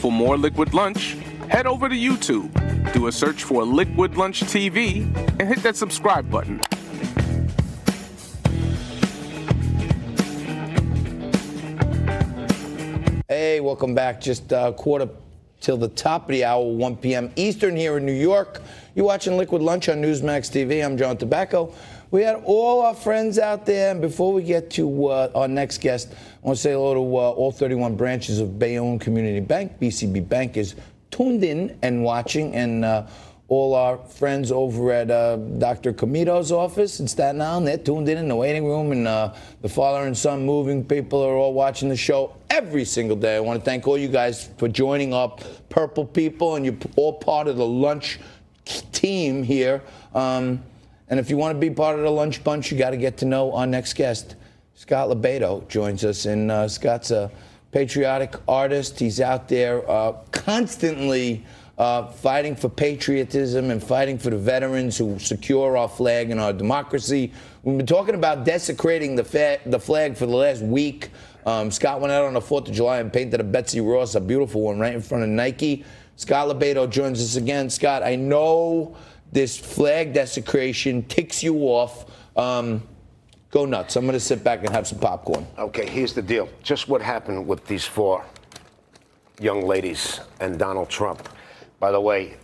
For more Liquid Lunch, head over to YouTube, do a search for Liquid Lunch TV, and hit that subscribe button. Hey, welcome back. Just quarter till the top of the hour, 1 p.m. Eastern here in New York. You're watching Liquid Lunch on Newsmax TV. I'm John Tobacco. We had all our friends out there. And before we get to our next guest, I want to say hello to all 31 branches of Bayonne Community Bank. BCB Bank is tuned in and watching. And all our friends over at Dr. Comito's office in Staten Island, they're tuned in the waiting room. And the father and son moving people are all watching the show every single day. I want to thank all you guys for joining up, Purple People, and you're all part of the lunch team here. And if you want to be part of the lunch bunch, you got to get to know our next guest. Scott LoBaido joins us, and Scott's a patriotic artist. He's out there constantly fighting for patriotism and fighting for the veterans who secure our flag and our democracy. We've been talking about desecrating the flag for the last week. Scott went out on the 4th of July and painted a Betsy Ross, a beautiful one, right in front of Nike. Scott LoBaido joins us again. Scott, I know this flag desecration ticks you off. Go nuts. I'm going to sit back and have some popcorn. Okay, here's the deal. Just what happened with these 4 young ladies and Donald Trump. By the way,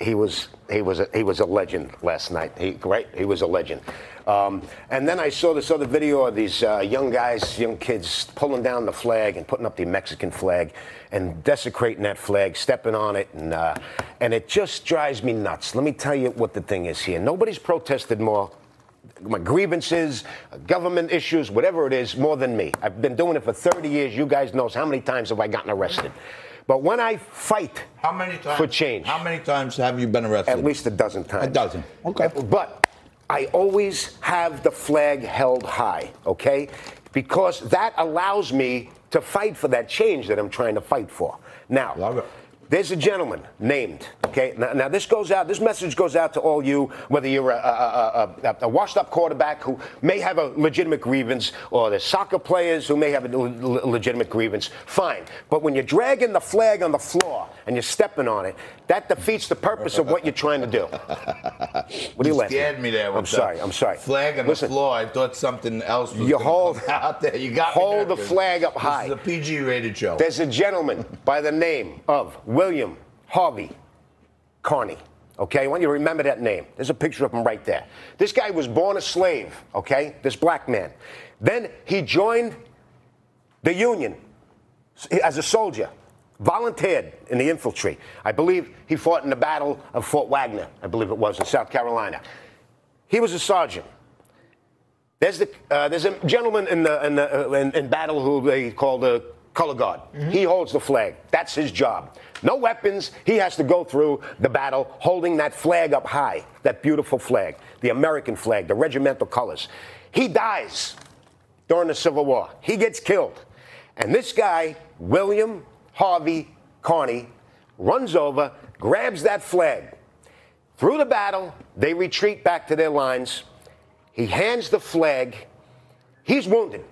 he was a legend last night. He was a legend. And then I saw this other video of these young guys, young kids, pulling down the flag and putting up the Mexican flag and desecrating that flag, stepping on it, and it just drives me nuts. Let me tell you what the thing is here. Nobody's protested more, my grievances, government issues, whatever it is, more than me. I've been doing it for 30 years. You guys know how many times have I gotten arrested. But when I fight for change. How many times have you been arrested? At least a dozen times. A dozen. Okay. But I always have the flag held high, okay? Because that allows me to fight for that change that I'm trying to fight for. Now, love it. There's a gentleman named, okay? Now this goes out, this message goes out to all you, whether you're a washed-up quarterback who may have a legitimate grievance, or the soccer players who may have a legitimate grievance, fine. But when you're dragging the flag on the floor and you're stepping on it, that defeats the purpose of what you're trying to do. What are you laughing? You scared me there. With I'm sorry. Flag on the floor. I thought something else was out there. You got hold the flag up high. This is a PG-rated show. There's a gentleman by the name of William Harvey Carney. Okay, I want you to remember that name. There's a picture of him right there. This guy was born a slave, okay, this black man. Then he joined the Union as a soldier, volunteered in the infantry. I believe he fought in the Battle of Fort Wagner, I believe it was, in South Carolina. He was a sergeant. There's a gentleman in battle who they call the color guard. Mm-hmm. He holds the flag. That's his job. No weapons. He has to go through the battle holding that flag up high, that beautiful flag, the American flag, the regimental colors. He dies during the Civil War. He gets killed. And this guy, William Harvey Carney, runs over, grabs that flag. Through the battle, they retreat back to their lines. He hands the flag. He's wounded.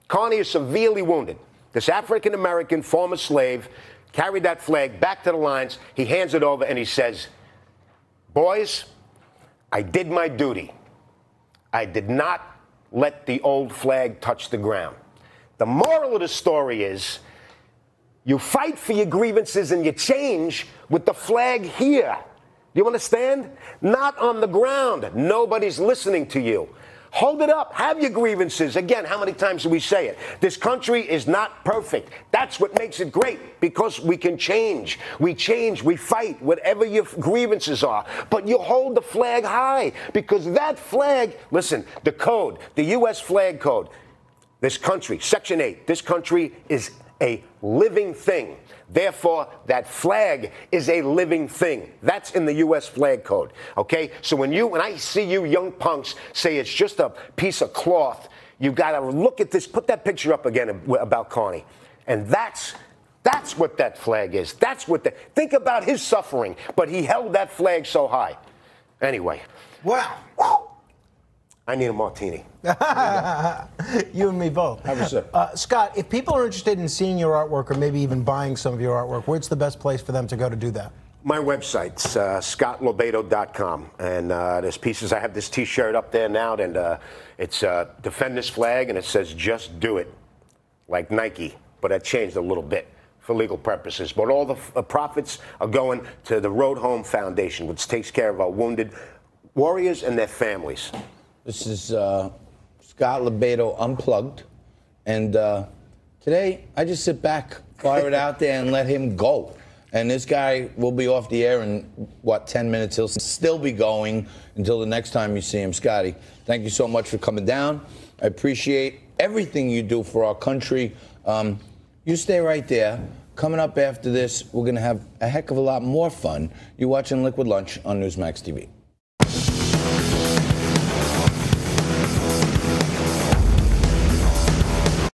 Carney is severely wounded. This African-American former slave carried that flag back to the lines. He hands it over and he says, "Boys, I did my duty. I did not let the old flag touch the ground." The moral of the story is, you fight for your grievances and your change with the flag here. Do you understand? Not on the ground. Nobody's listening to you. Hold it up. Have your grievances. Again, how many times do we say it? This country is not perfect. That's what makes it great, because we can change. We change. We fight, whatever your grievances are. But you hold the flag high, because that flag, listen, the code, the U.S. flag code, this country, Section 8, this country is a living thing. Therefore, that flag is a living thing. That's in the U.S. flag code, okay? So when I see you young punks say it's just a piece of cloth, you got to look at this. Put that picture up again about Carney. And that's what that flag is. Think about his suffering, but he held that flag so high. Anyway. Wow. I need a martini. You and me both. Have a sip. Scott, if people are interested in seeing your artwork or maybe even buying some of your artwork, where's the best place for them to go to do that? My website's ScottLoBaido.com, and there's pieces. I have this T-shirt up there now, and it's Defend This Flag, and it says "Just Do It," like Nike, but that changed a little bit for legal purposes. But all the profits are going to the Road Home Foundation, which takes care of our wounded warriors and their families. This is Scott LoBaido Unplugged, and today I just sit back, fire it out there, and let him go. And this guy will be off the air in, 10 minutes? He'll still be going until the next time you see him. Scotty, thank you so much for coming down. I appreciate everything you do for our country. You stay right there. Coming up after this, we're going to have a heck of a lot more fun. You're watching Liquid Lunch on Newsmax TV.